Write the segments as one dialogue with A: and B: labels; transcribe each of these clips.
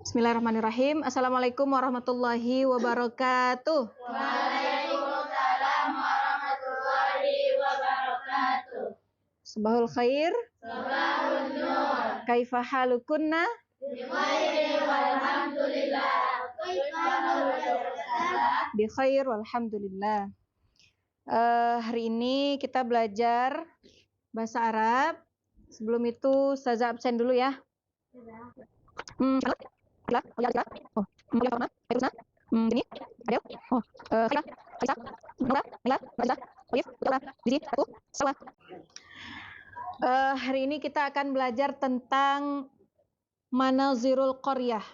A: Bismillahirrahmanirrahim. Assalamualaikum warahmatullahi wabarakatuh.
B: Waalaikumsalam warahmatullahi wabarakatuh.
A: Sabahul khair.
B: Sabahun nur.
A: Kaifa halukunna?
B: Bikhair walhamdulillah. Kaifa halukunna?
A: Bikhair walhamdulillah. Hari ini kita belajar bahasa Arab. Sebelum itu Ustazah absen dulu ya. Hari ini kita akan belajar tentang Manazirul Qaryah.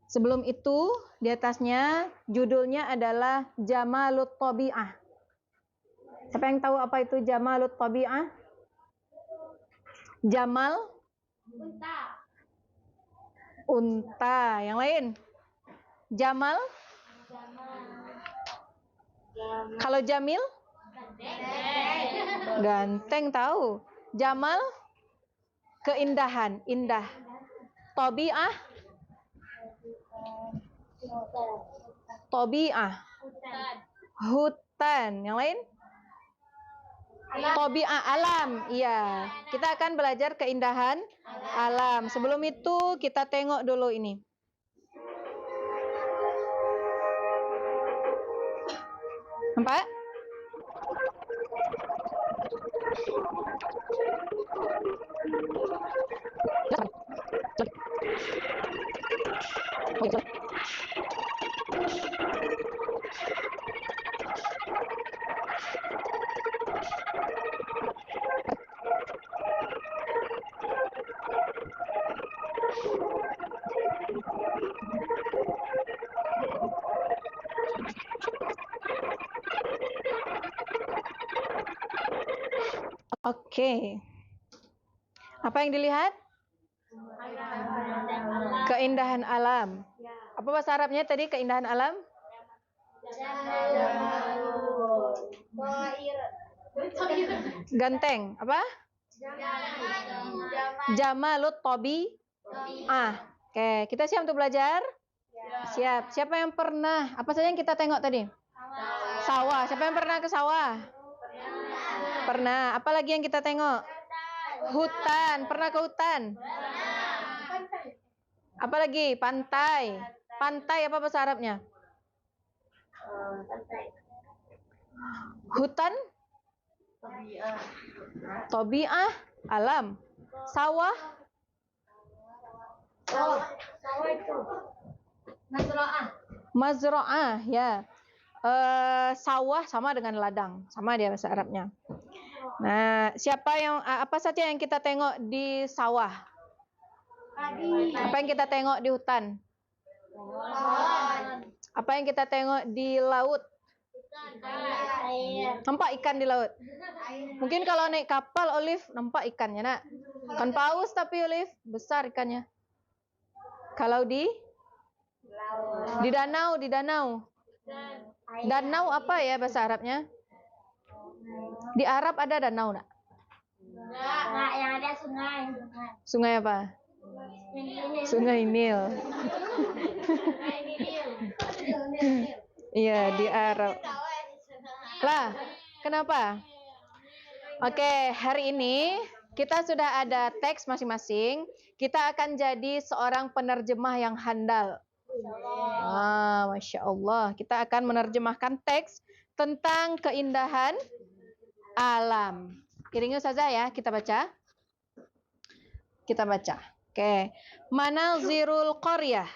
A: Sebelum itu, di atasnya judulnya adalah Jamalut Tabi'ah. Siapa yang tahu apa itu Jamalut Tabi'ah? Jamal? Unta. Yang lain? Jamal? Kalau Jamil? Ganteng tahu. Jamal? Keindahan, indah. Tabi'ah? Tabi'ah. Hutan. Yang lain? Tabi'ah, alam. Iya. Kita akan belajar keindahan alam. Sebelum itu kita tengok dulu ini. Nampak? Oke. Apa yang dilihat? Keindahan alam. Apa bahasa Arabnya tadi keindahan alam? Ganteng. Apa? Jamalut Tabi'ah. Oke, kita siap untuk belajar? Siap. Siapa yang pernah? Apa saja yang kita tengok tadi? Sawah. Siapa yang pernah ke sawah? Pernah. Apa lagi yang kita tengok? Hutan. Pernah ke hutan? Apa lagi? Pantai. Pantai apa bahasa Arabnya? Hutan? Tabi'ah. Alam. Sawah?
B: Sawah itu
A: Mazra'ah, ya. Sawah sama dengan ladang, sama dia bahasa Arabnya. Nah, apa saja yang kita tengok di sawah? Apa yang kita tengok di hutan? Apa yang kita tengok di laut? Nampak ikan di laut. Mungkin kalau naik kapal Olive nampak ikannya, nak. Kan paus tapi Olive besar ikannya. Kalau di danau, Danau apa ya bahasa Arabnya? Di Arab ada danau, nak?
B: Enggak, yang ada sungai.
A: Sungai apa? Sungai Nil. Iya, di Arab. Lah, kenapa? Oke, hari ini kita sudah ada teks masing-masing. Kita akan jadi seorang penerjemah yang handal. Masya Allah. Kita akan menerjemahkan teks tentang keindahan alam. Iringi saja ya, kita baca. Oke. Manazirul Qaryah.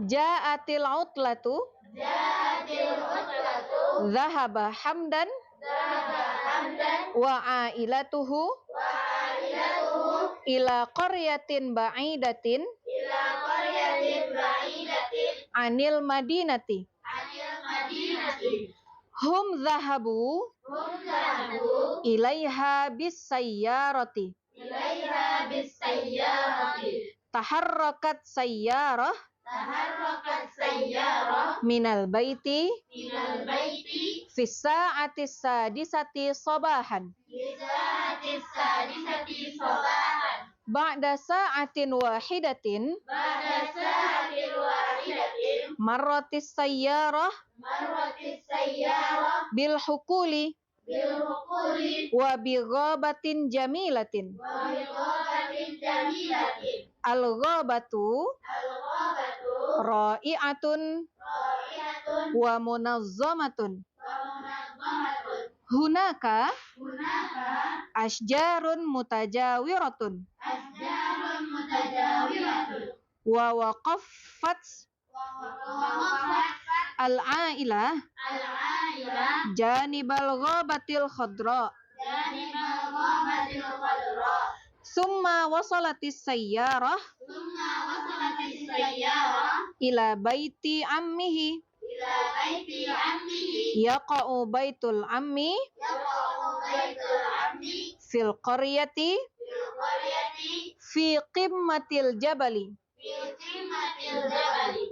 A: Ja'atil utlatu. Zahaba hamdan. Wa ailatuhu. Ila qaryatin ba'idatin. Anil madinati. Hum zahabu. Ilaiha bis sayyarati. Taharrakat sayyarah. Minal baiti. Fis sa'atis sadisati sabahan. ba'da sa'atin wahidatin
B: Ba'da sa'atin wahidatin
A: marratis sayyarah
B: marratis sayyarah
A: bil hukuli
B: bil hukuli
A: wa bi ghabatin jamilatin.
B: wa bi ghabatin jamilatin.
A: Al-ghabatu
B: Al-ghabatu
A: ra'i'atun
B: ra'iatun
A: wa munazzamatun.
B: wa munazzamatun.
A: Hunaka
B: Hunaka
A: asjarun mutajawiratun
B: asjarun mutajawiratun
A: wa waqaffat
B: wa waqafat
A: al-a'ilah
B: al-a'ilah
A: janibal ghabatil khadra.
B: janibal ghabatil khadra.
A: Summa wasalatis sayyarah
B: Thumma wasalatis sayyarah
A: ila baiti ammihi
B: ila baiti ammihi
A: yaqa'u baitul ammi
B: yaqa'u baitul ammi
A: fil qaryati
B: fil qaryati
A: fi qimmatil jabali.
B: fi qimmatil jabali.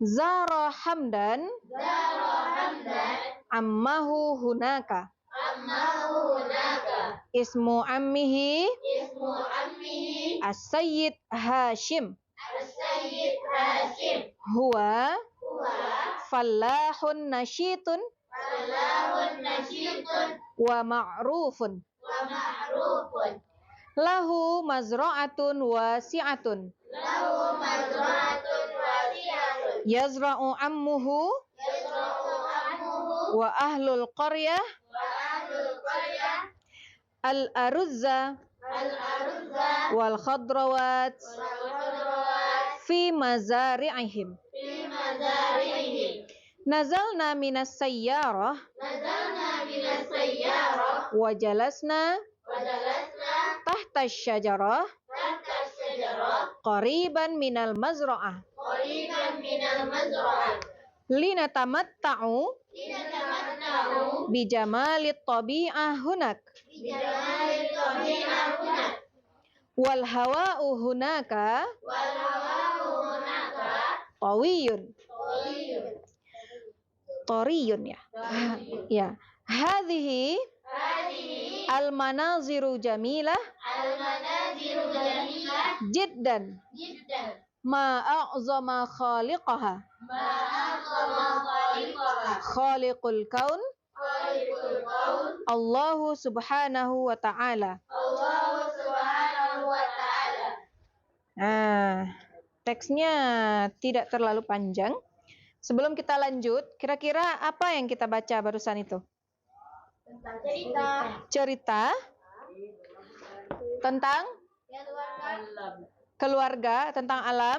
A: Zara Hamdan
B: Zara hamdan
A: ammahu hunaka.
B: ammahu hunaka
A: Ismu ammihi
B: ismu ammihi
A: As-Sayyid Hashim.
B: as-sayyid Hashim
A: Huwa
B: huwa
A: fallahun nasyitun
B: falahun nasyitun
A: wa ma'rufun.
B: wa ma'rufun.
A: Lahu mazra'atun wasi'atun
B: Lahu mazra'atun wasi'atun
A: yazra'u ammuhu
B: yasra'u ammuhu
A: wa ahlul qaryah
B: wa ahlul qaryah
A: al-aruzza
B: al-aruzza
A: wal khadrawat
B: wal khadrawat
A: fi mazari'ihim.
B: fi mazarihim.
A: Nazalna minas sayyarah
B: Nazalna minas sayyarah
A: wa jalasna
B: wa jalasna
A: tahta syajarah
B: tahta syajarah
A: qariban minal mazra'ah
B: qariban minal mazra'ah
A: linatamatta'u
B: linatamatta'u
A: bi jamalit tabi'ah hunak
B: bi jamalil tabi'ah hunak
A: wal hawa'u hunaka
B: wal hawa'u hunaka
A: tawiyun.
B: qawiyyun.
A: Toriyun ya. Ya. Hadhihi
B: Hadhihi
A: al-manaziru jamilah
B: al-manaziru jamilah
A: jiddan
B: jiddan
A: ma a'zama khaliqaha
B: ma'azama khaliqaha
A: khaliqul kaun
B: khaliqul kaun
A: Allahu subhanahu wa ta'ala.
B: Allah subhanahu wa ta'ala.
A: Nah, teksnya tidak terlalu panjang. Sebelum kita lanjut, kira-kira apa yang kita baca barusan itu?
B: Tentang cerita
A: Cerita tentang keluarga, tentang alam,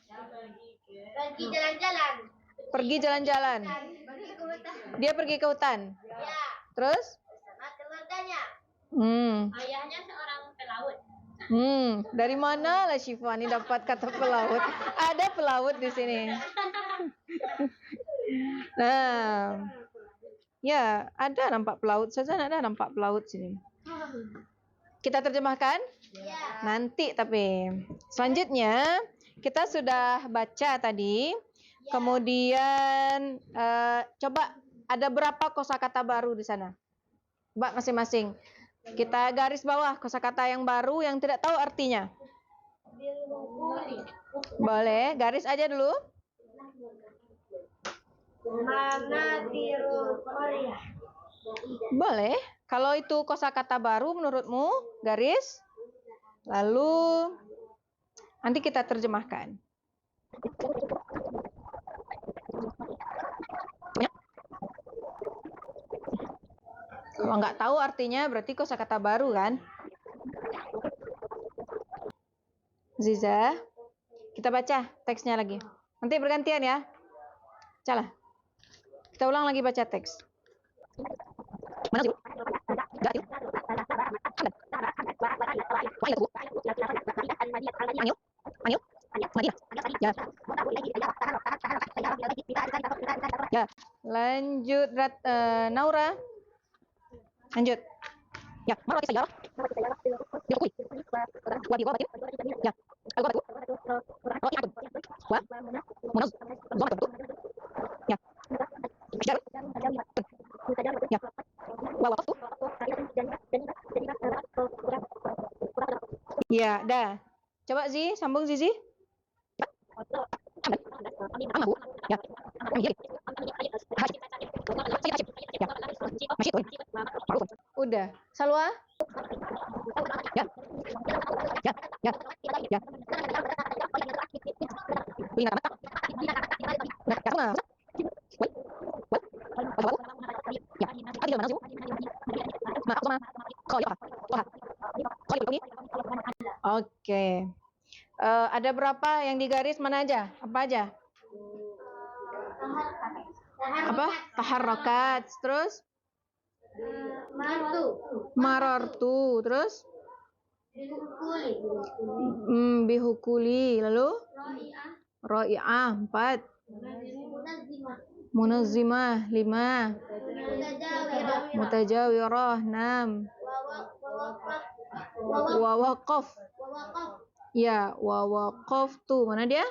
B: pergi jalan-jalan.
A: pergi jalan-jalan.
B: Pergi ke hutan.
A: Dia pergi ke hutan.
B: Ya,
A: Terus?
B: bersama keluarganya. Ayahnya seorang pelaut.
A: Dari mana lah Syifa ni dapat kata pelaut? Ada pelaut di sini. Nah, ya ada nampak pelaut saja, ada nampak pelaut sini. Kita terjemahkan
B: Ya.
A: nanti, tapi selanjutnya kita sudah baca tadi. Kemudian coba ada berapa kosakata baru di sana? Coba masing-masing. Kita garis bawah kosakata yang baru yang tidak tahu artinya. Boleh, garis aja dulu.
B: Mana tiru Korea?
A: Boleh. Kalau itu kosakata baru menurutmu, garis. Lalu nanti kita terjemahkan. Kalau nggak tahu artinya berarti kosakata baru kan? Ziza, kita baca teksnya lagi. Nanti bergantian ya. Bacalah. Kita ulang lagi baca teks. Mana sih? Ya, lanjut Naura. Lanjut. Ya, mana lagi sejarah? Diakui. Wabi wabatin. Ya. Al-wabatu. Ra'iatun. Wa. Munaz. Zamatun. Ya. Syajar. Ya. Wa waqaftu. Ya, dah. Coba Zi, sambung Zizi. Udah. Salwa? Oke. Ada berapa yang digaris, mana aja? Apa aja? Apa? Taharrokat. Terus? Marartu. Terus? Bihukuli. Lalu? Ro'i'ah. 4. Munazzimah. 5. Mutajawirah. 6. Wawaqaf. Ya, wawaqaftu. Mana dia?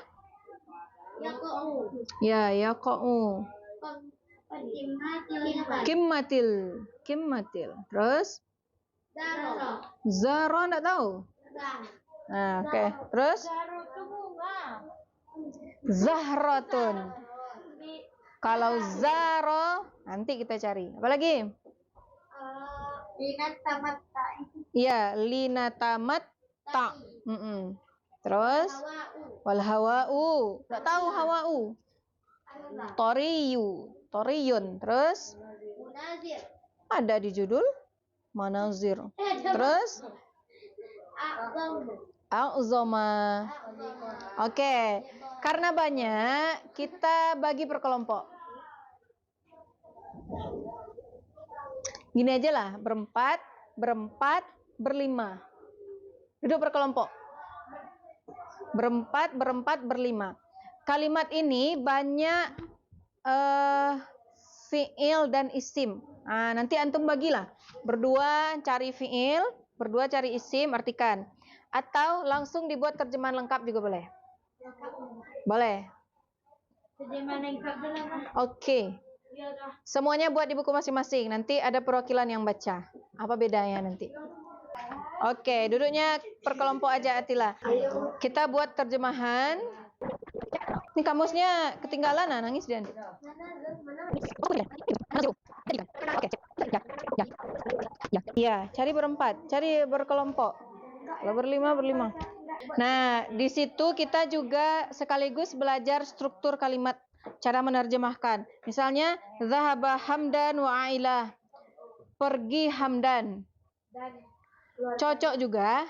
A: Ya, yaqa'u. Kimmatil. Terus? Zaro enggak tahu? Nah, oke. Terus? Zahratun. Kalau zaro nanti kita cari. Apa lagi? Iya, linatamat ta. Terus? Wal hawa'u. Enggak tahu hawa'u. Toriyun. Terus? Ada di judul manazir. Terus? A'zama. Oke. Karena banyak, kita bagi per kelompok. Gini aja lah, berempat, berlima. Duduk per kelompok. Berempat, berlima. Kalimat ini banyak fi'il dan isim. Nah, nanti antum bagilah. Berdua cari fi'il, berdua cari isim, artikan. Atau langsung dibuat terjemahan lengkap juga boleh. Boleh. Oke. Semuanya buat di buku masing-masing. Nanti ada perwakilan yang baca. Apa bedanya nanti? Oke, duduknya per kelompok aja Atila. Kita buat terjemahan. Ini kamusnya ketinggalan, nangis dia. Ya, cari berempat, cari berkelompok. Kalau berlima. Nah, di situ kita juga sekaligus belajar struktur kalimat, cara menerjemahkan. Misalnya, zahaba Hamdan wa Ailah. Pergi Hamdan. Cocok juga,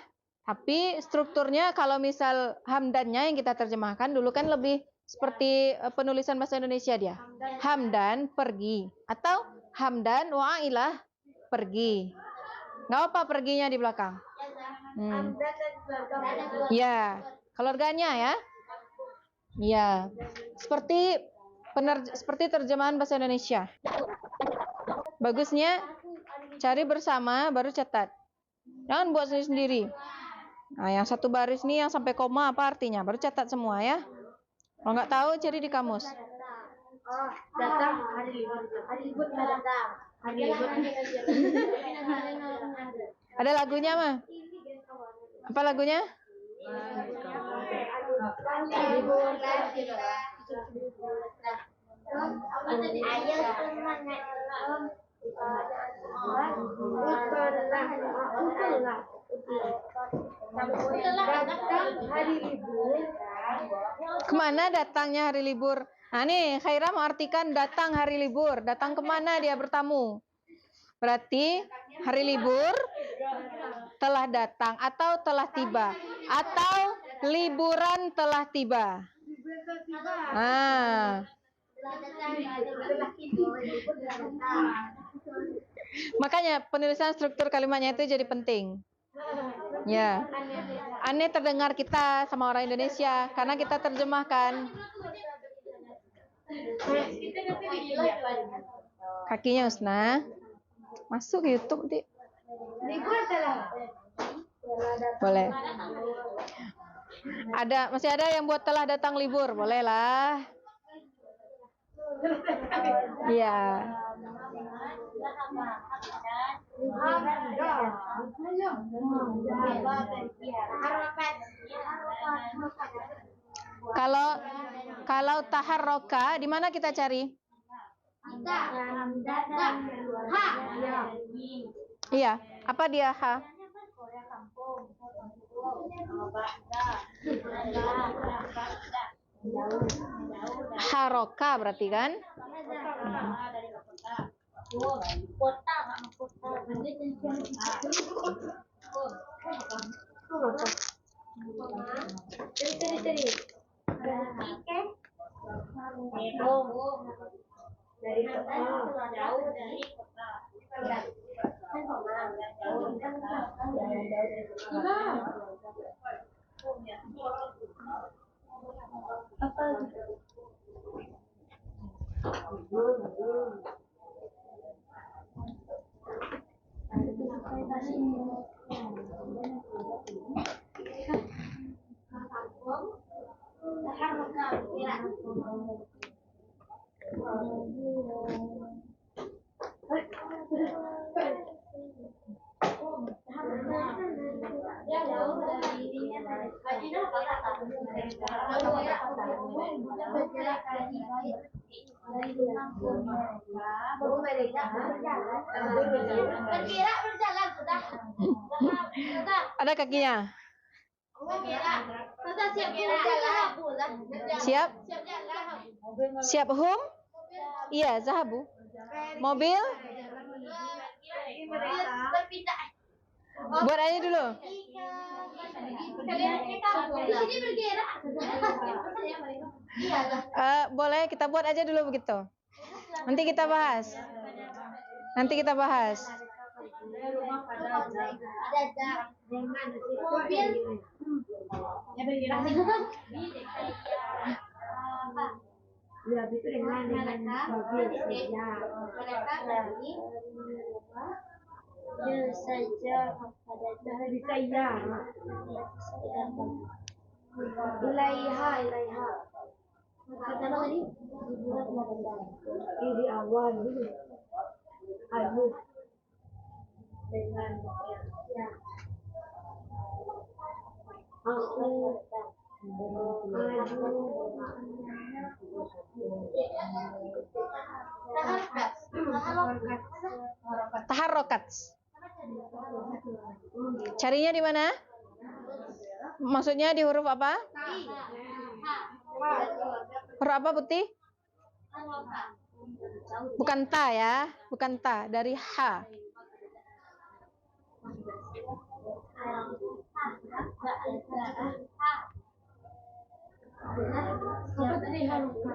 A: tapi strukturnya kalau misal Hamdannya yang kita terjemahkan dulu kan lebih seperti penulisan bahasa Indonesia dia. Hamdan pergi atau Hamdan wa Ailah pergi. Nggak apa perginya di belakang. Ya, keluarganya ya. Ya, seperti terjemahan bahasa Indonesia. Bagusnya cari bersama baru catat. Jangan buat sendiri. Nah, yang satu baris nih yang sampai koma apa artinya? Baru catat semua ya. Kalau nggak tahu cari di kamus.
B: Datang hari libur datang. Hari libur.
A: Ada lagunya mah? Apa lagunya?
B: Ayo semangat.
A: Kemana datangnya hari libur? Nah nih, Khaira mau artikan datang hari libur. Datang kemana dia bertamu? Berarti hari libur telah datang atau telah tiba. Atau liburan telah tiba. Nah. Makanya penulisan struktur kalimatnya itu jadi penting. Ya. Aneh terdengar kita sama orang Indonesia karena kita terjemahkan. Kakinya Usna. Masuk ke YouTube nanti. Boleh. Masih ada yang buat telah datang libur, boleh lah. Iya. Kalau taharroka, di mana kita cari? Iya, apa dia ha? Haroka berarti kan?
B: Dari kota jauh dari kota. Berjalan sudah.
A: Ada kakinya. Siap? Siap hum? Iya, zahabu. Mobil? Buat aja dulu. Boleh kita buat aja dulu begitu. Nanti kita bahas.
B: Ya, itu dengan mobil saja. Saja dari saya. Ilaiha. Kata tadi ini awal ini. Alif dengan ya.
A: Taharrokat. Carinya di mana? Maksudnya di huruf apa? Huruf apa putih? Bukan ta ya, bukan ta, dari ha.
B: Apa tadi haruka?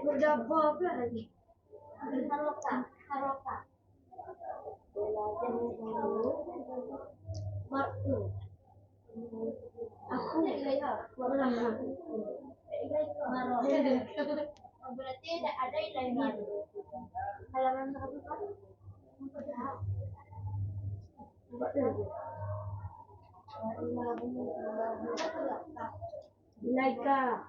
B: Udah apa lagi? Haruka. Martu. Aku berarti ada ilaiha. Halaman berapa? Ilaika.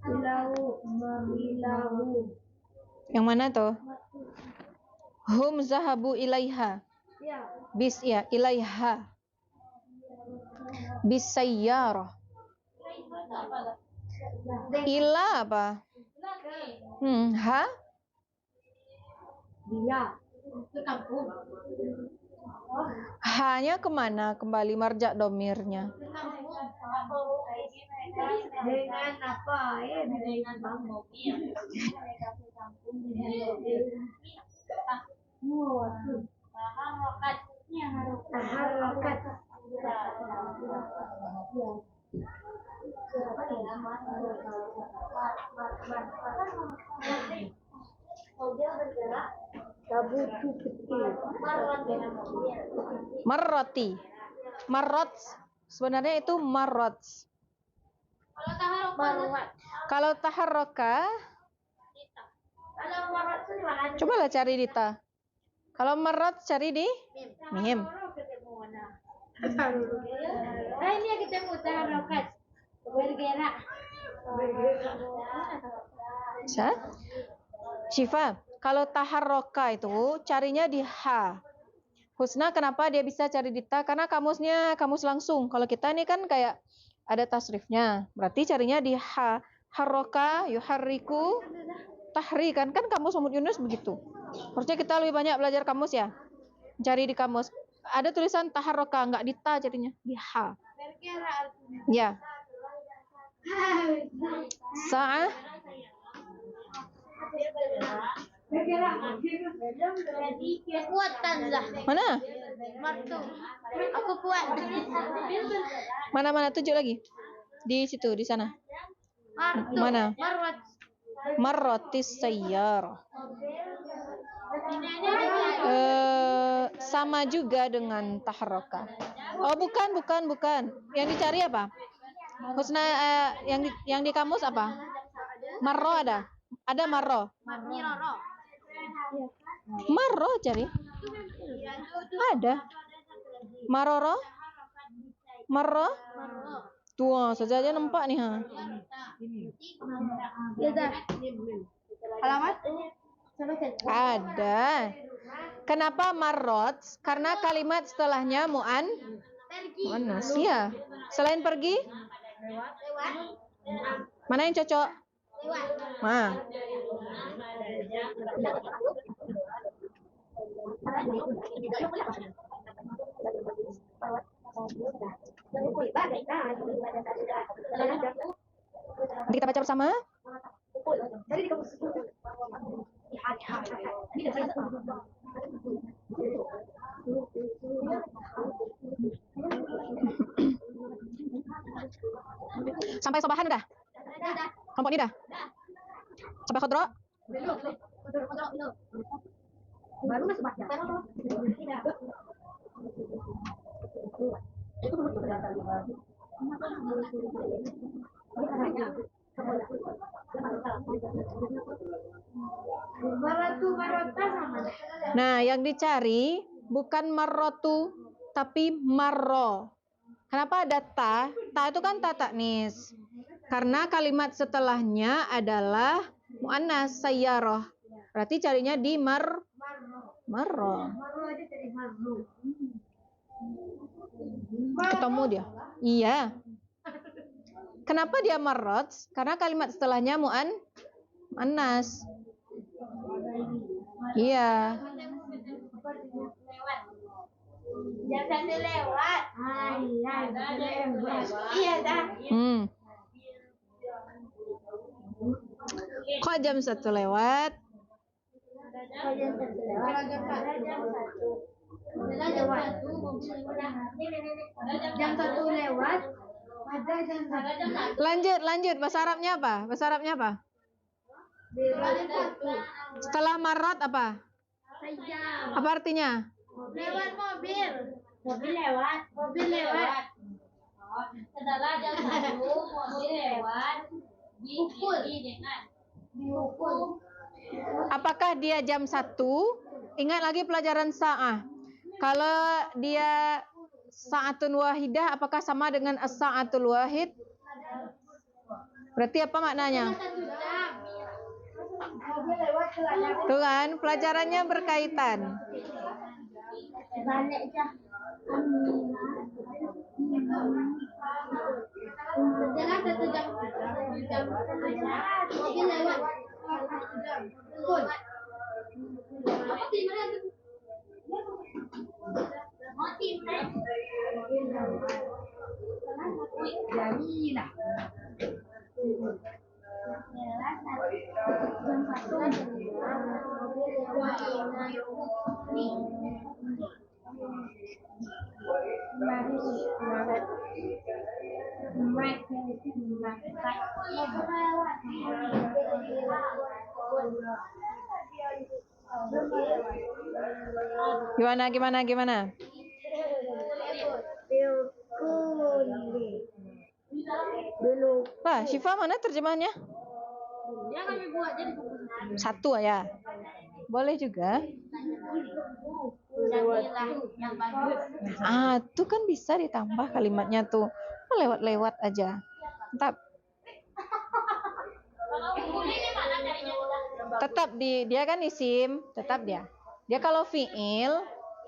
B: Ilahu.
A: Yang mana tuh? Hum zahabu ilaiha. Bis ya, ilaiha. Bis sayyarah. Ila apa? Ha?
B: Dia ke kampung.
A: Hanya kemana kembali marja domirnya?
B: Dengan apa ya? Dengan mobil. Taharrokat. Mobil bergerak. Kabutu kecil.
A: Marroti. Marrot. Sebenarnya itu marrot. Kalau taharroka. Cobalah cari di ta. Kalau marrot cari di mim.
B: Ini yang ketemu taharrokat. Bergerak.
A: Syifa, kalau taharroka itu carinya di ha. Husna kenapa dia bisa cari di ta? Karena kamusnya kamus langsung. Kalau kita ini kan kayak ada tasrifnya. Berarti carinya di ha. Harroka, yuharriku, tahri kan kamus Mahmud Yunus begitu. Harusnya kita lebih banyak belajar kamus ya. Cari di kamus. Ada tulisan taharroka, nggak di ta carinya, di ha. Ya. Sa'ah.
B: Kekuatan lah.
A: Mana?
B: Martu. Aku kuat.
A: Mana tunjuk lagi. Di situ, di sana.
B: Martu.
A: Mana?
B: Marwat.
A: Marrotis sayyarah. Sama juga dengan taharroka. Oh, bukan. Yang dicari apa? Husna, yang di kamus apa? Marro ada? Ada marro.
B: Miroro.
A: Marro cari. Ada. Maroro? Marro? Tuh, saja nampak nih ha.
B: Ya dah. Alamat?
A: Ada. Kenapa marrot? Karena kalimat setelahnya muannas ya. Selain pergi? Mana yang cocok? Nah. Kita baca bersama. Sampai sobahan udah? Kelompok ini dah? Sampai khodro?
B: Baru masuk baca.
A: Nah, yang dicari bukan marrotu, tapi marro. Kenapa ada ta? Ta itu kan ta taknis. Karena kalimat setelahnya adalah muannas sayyarah. Berarti carinya di marro. Ketemu dia. Iya. Kenapa dia marrot? Karena kalimat setelahnya muannas. Iya.
B: Jangan lewat. Iya dah.
A: Kok jam 1 lewat?
B: Jam 1 lewat.
A: Lanjut. Bahasa Arabnya apa? Setelah marrot apa? Apa artinya?
B: Lewat mobil. Mobil lewat. Setelah jam 1 mobil lewat. Dihukum.
A: Apakah dia jam 1? Ingat lagi pelajaran sa'ah. Kalau dia sa'atun wahidah, apakah sama dengan as-sa'atul wahid? Berarti apa maknanya? Tuh kan, pelajarannya berkaitan.
B: Jangan 1 jam. Mobil lewat.
A: Gimana? Lah, Syifa mana terjemahannya?
B: Ya kami buat jadi
A: 1 ya. Boleh juga.
B: yang bagus.
A: Itu kan bisa ditambah kalimatnya tuh. Lewat-lewat aja. Tetap dia kan isim, tetap dia. Dia kalau fiil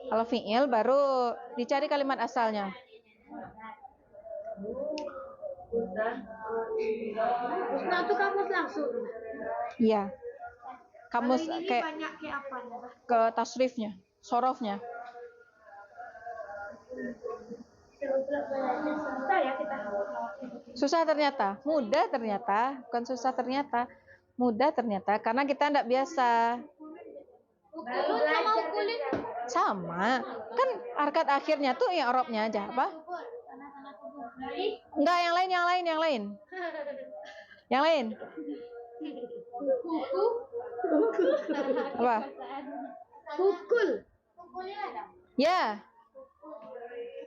A: Kalau fi'il baru dicari kalimat asalnya.
B: Husna tuh kamus langsung.
A: Iya. Kamus
B: Kalau ini
A: kayak
B: banyak kayak apa?
A: ke tasrifnya, sorofnya.
B: Susah ya kita.
A: Susah ternyata, mudah ternyata, bukan susah ternyata, mudah ternyata karena kita tidak biasa.
B: Ukulun sama ukulin.
A: Sama, kan harkat akhirnya tuh yang Arabnya aja apa? Enggak, yang lain. Yang lain.
B: Kuku.
A: Apa?
B: Pukul. Pukulin ada.
A: Ya,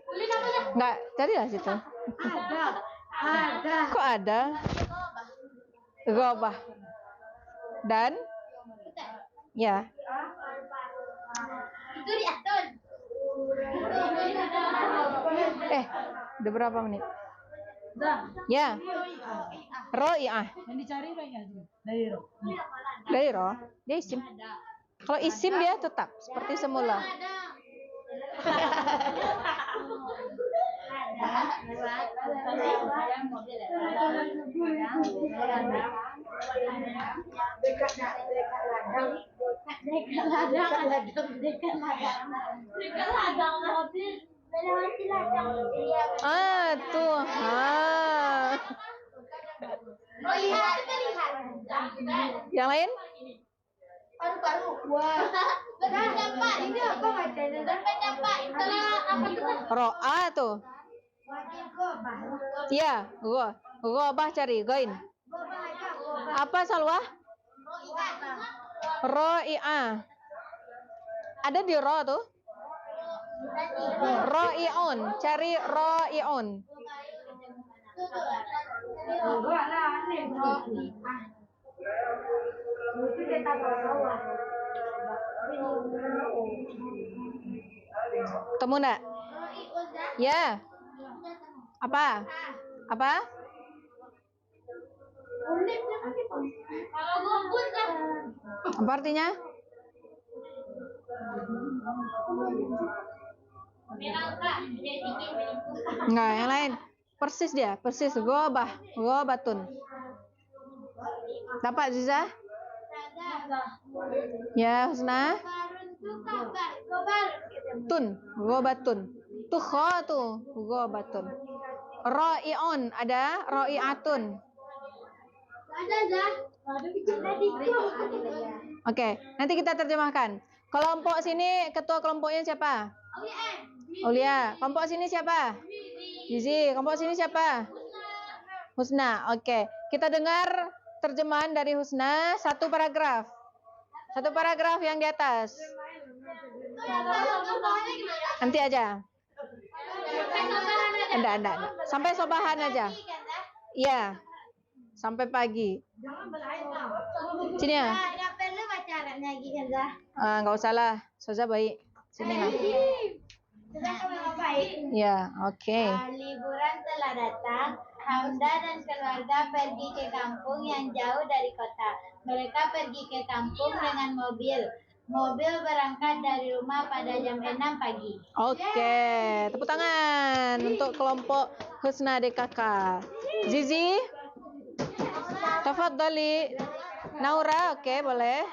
B: Pukulin apa dah?
A: enggak, carilah situ.
B: Ada.
A: Kok ada? Gobah. Dan? Ya.
B: Itu diatur.
A: Udah berapa menit?
B: Dah.
A: Ya. Ro'i'ah.
B: Yang dicari banyak dari ro.
A: Dari roh, dia isim. Kalau isim dia tetap seperti semula. Tuh.
B: Lihat.
A: Yang lain?
B: Paru-paru. Wah. Berpindah Pak. Ini apa bacanya? Berpindah Pak. Setelah apa tuh?
A: Ro'a tuh. Iya, gobah cari, goin. Apa Salwa? Ro'i'ah. Ada di ro tuh. Ro'i'un, cari ro'i'un. Temu enggak? Ya. Apa?
B: Kalau gobun kan.
A: Apa artinya? Enggak, yang lain. Persis dia, persis. Gobatun. Dapat Ziza? Ya, Husna. Gobatun. Tukho tuh, gobatun. Ro'i'un, ada ro'i'atun. Oke, nanti kita terjemahkan. Kelompok sini, ketua kelompoknya siapa? Aulia. Kelompok sini siapa? Zizi. Kelompok sini siapa? Husna. Oke, kita dengar terjemahan dari Husna, satu paragraf. Satu paragraf yang di atas. Nanti aja. Enggak. Sampai sobahan aja. Iya. Sampai pagi. Sini ya.
B: Enggak perlu baca Arabnya lagi kan, Zah?
A: Enggak usah lah. Soza baik. Sini lah. Ya, oke.
B: Liburan telah datang. Hamda dan keluarga pergi ke kampung yang jauh dari kota. Mereka pergi ke kampung dengan mobil. Mobil berangkat dari rumah pada jam 6 pagi.
A: Oke, tepuk tangan untuk kelompok Husna DKK. Zizi, tafadhali. Naura, oke, boleh.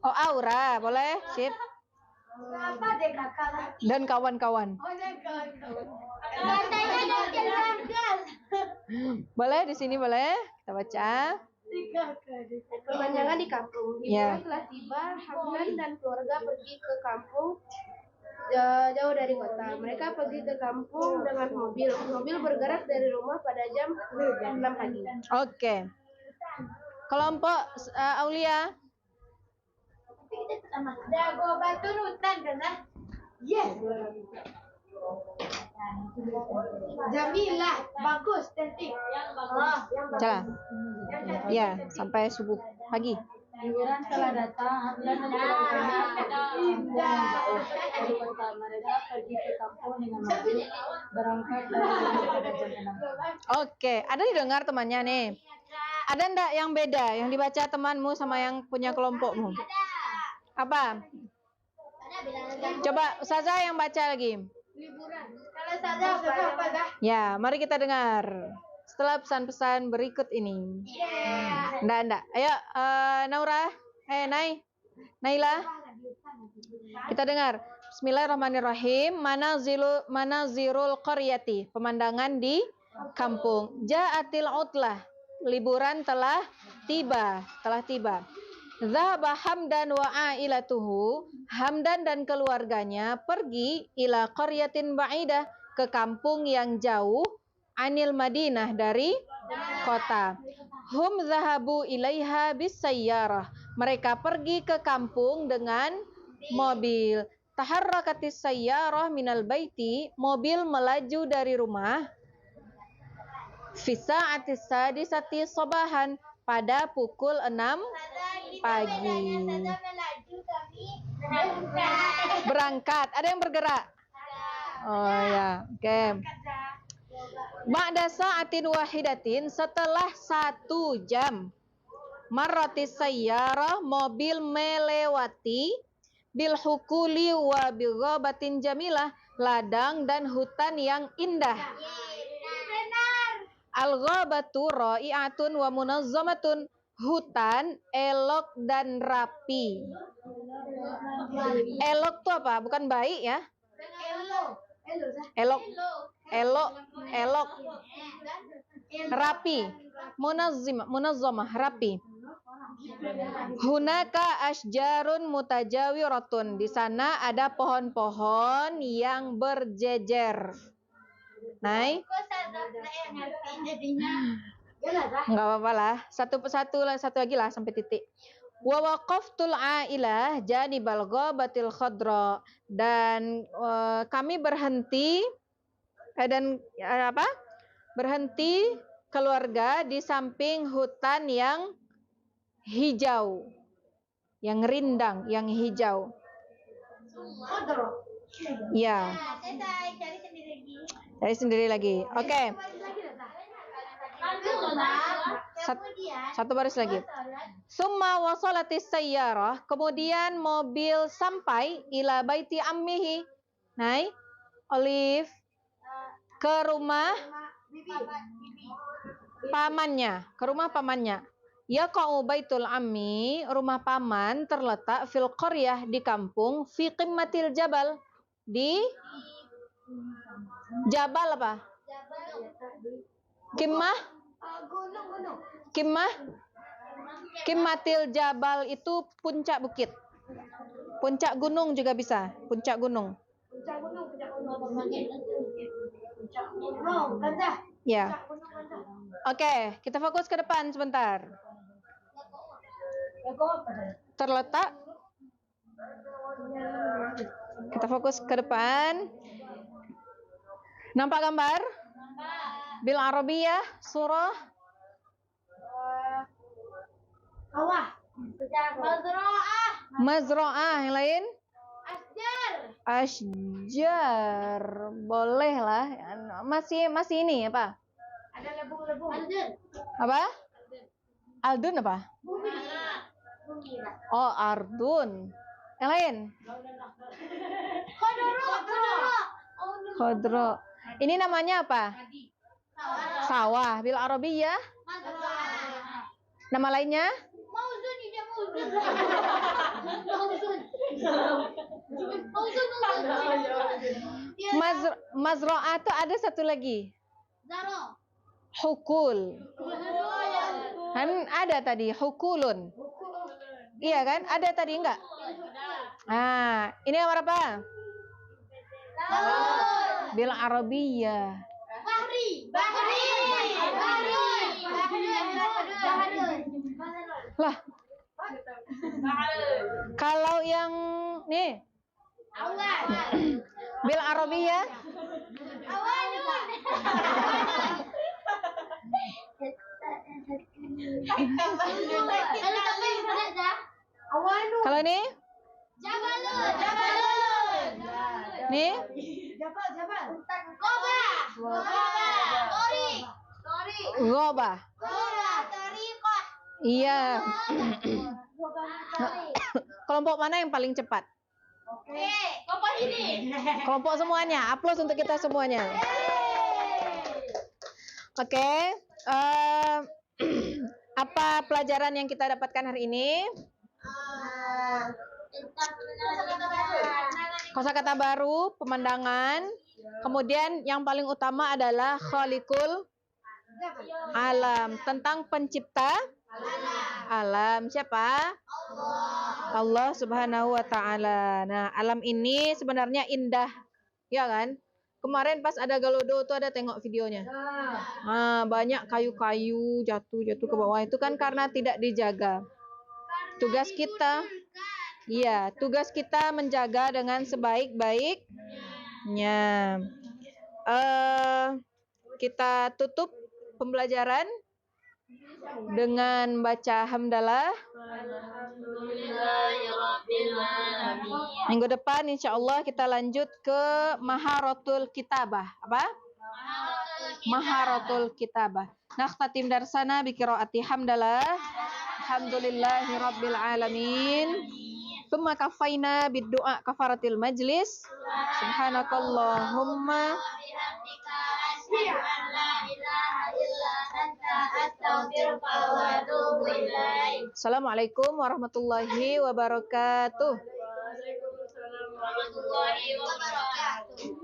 A: Oh, Aura, boleh. Sip.
B: Apa deh kakak?
A: Dan kawan-kawan.
B: Katanya dan keluarga.
A: Boleh di sini boleh. Kita baca.
B: Kemanjangan di kampung.
A: Ya.
B: Liburan telah tiba. Hamdan dan keluarga pergi ke kampung jauh dari kota. Mereka pergi ke kampung dengan mobil. Mobil bergerak dari rumah pada jam 6 pagi.
A: Oke. Kelompok Aulia.
B: Dago batu hutan kan? Yes. Jamilah, bagus, cantik.
A: Jalan. Ya, sampai subuh pagi.
B: Liburan telah datang, Hamdan dan keluarga dari kota. Mereka pergi ke kampung dengan mobil berangkat dari rumah pada jam 6.
A: Oke, ada didengar temannya nih. Ada ndak yang beda yang dibaca temanmu sama yang punya kelompokmu? Apa? Coba Ustazah yang baca lagi.
B: Liburan. Kalau saja apa dah?
A: Ya, mari kita dengar. Setelah pesan-pesan berikut ini. Ndak. Ayo, Naura. Naila. Kita dengar. Bismillahirrahmanirrahim. Manazirul qaryati. Pemandangan di kampung. Ja'atil utlah. Liburan telah tiba. Zahaba Hamdan wa ailatuhu. Hamdan dan keluarganya pergi ila qaryatin ba'idah, ke kampung yang jauh, anil Madinah, dari kota. Hum zahabu ilaiha bisayyarah. Mereka pergi ke kampung dengan mobil. Taharrakatis sayyarah minal baiti. Mobil melaju dari rumah. Fisa'atis sadisati sabahan. Pada pukul 6 pagi. Berangkat. Ada yang bergerak? Oh ya, oke. Ba'da sa'atin wahidatin, setelah 1 jam. Marratis sayyarah, mobil melewati bil hukuli wa bil ghabatin jamilah, ladang dan hutan yang indah. Al-ghabatu ra'i'atun wa munazzamatun, hutan elok dan rapi. Elok tuh apa? Bukan baik ya. Elok. Rapi. Munazzamah, rapi. Hunaka asjarun mutajawiratun. Di sana ada pohon-pohon yang berjejer. Nai? Enggak apa-apa lah. Satu lagi lah sampai titik. Wa waqaftul ailah janibal ghabatil khadra, dan kami berhenti berhenti keluarga di samping hutan yang hijau, yang rindang, yang hijau. Ya. Cari sendiri lagi. Oke. Satu baris lagi. Summa wasalatis sayyarah, kemudian mobil sampai ila baiti ammihi. Nai, Olive, ke rumah pamannya. Yaqa'u baitul ammi, rumah paman terletak fil qaryah, di kampung, fi qimmatil jabal, di jabal apa? Qimmatil jabal itu puncak bukit. Puncak gunung juga bisa, puncak gunung. Ya. Oke, kita fokus ke depan sebentar. Terletak. Kita fokus ke depan. Nampak gambar? Bil Arabiyah, surah Mazra'ah. Yang lain? Asjar. Boleh lah. Masih ini apa?
B: Ada lebung-lebung.
A: Apa? Aldun apa? Oh, Ardun. Yang lain? Khodro. Ini namanya apa? Sawah. Bil Arabiyah. Nama lainnya? Mazra'ah itu ada satu lagi. Hukul. Kan ada tadi hukulun. Iya kan? Ada tadi enggak? Nah, ini nomor apa? Bil Arabiyah. Lah. Kalau yang nih bil Arabiyah. Kalau ini? Jabalun. Nih? Jabal. Gobah. Iya. Kelompok mana yang paling cepat?
B: Oke, kelompok ini.
A: Kelompok semuanya. Aplaus untuk kita semuanya. Oke. Apa pelajaran yang kita dapatkan hari ini? Kosakata baru, pemandangan. Kemudian yang paling utama adalah Khaliqul alam, tentang pencipta alam. Siapa? Allah Subhanahu wa taala. Nah, alam ini sebenarnya indah. Ya kan? Kemarin pas ada Galodo tuh ada tengok videonya. Nah, banyak kayu-kayu jatuh-jatuh ke bawah, itu kan karena tidak dijaga. Tugas kita, iya, tugas kita menjaga dengan sebaik-baiknya. Kita tutup pembelajaran dengan baca hamdalah. Minggu depan insya Allah kita lanjut ke Maharatul Kitabah. Apa? Maharatul Kitabah. Nakhtatim darsana bi qiraati hamdalah. Alhamdulillahi rabbil alamin. Tsumma kafaina bid du'a kafaratil majlis. Subhanakallahumma Assalamualaikum warahmatullahi wabarakatuh.
B: Waalaikumsalam warahmatullahi wabarakatuh.